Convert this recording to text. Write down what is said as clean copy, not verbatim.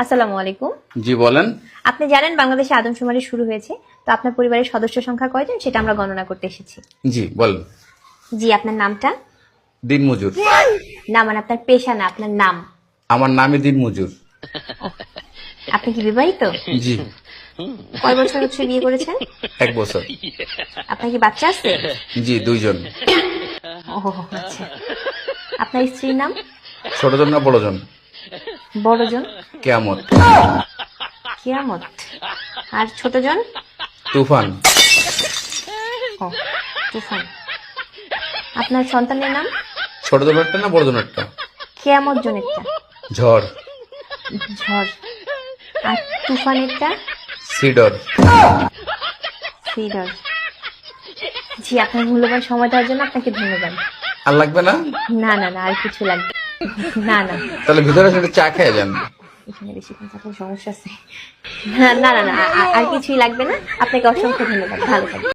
আসসালামু আলাইকুম। জি বলেন। আপনি জানেন বাংলাদেশে আদমশুমারি শুরু হয়েছে, তো আপনার পরিবারের সদস্য সংখ্যা কয়জন সেটা আমরা গণনা করতে এসেছি। জি বলেন। জি, আপনার নামটা? দিনমজুর। না, মানে আপনার পেশা না, আপনার নাম। আমার নামই দিনমজুর। আপনি কি বিবাহিত? জি। কয় বছর হচ্ছে বিয়ে করেছেন? 1 বছর। আপনার কি বাচ্চা আছে? জি 2 জন। ও আচ্ছা। আপনার স্ত্রীর নাম? ছোটজন না বড়জন? বড়জন? কেয়ামত। কিয়ামত। আর ছোটজন? তুফান। ও তুফান। আপনার সন্তানের নাম? ছোটজনেরটা না বড়জনেরটা? কিয়ামত জনেরটা? ঝড়। ঝড়। আর তুফানেরটা? সিডর। সিডর। জি, আপনার মূল্যবান সময় দেওয়ার জন্য আপনাকে ধন্যবাদ। আর লাগবে না? না না না, আর কিছু লাগবে না। না তাহলে ভিতরে এসে একটু চা খেয়ে যান। এখানে বেশিক্ষণ থাকলে সমস্যা আছে। না না না, আর কিছুই লাগবে না। আপনাকে অসংখ্য ধন্যবাদ, ভালো থাকবেন।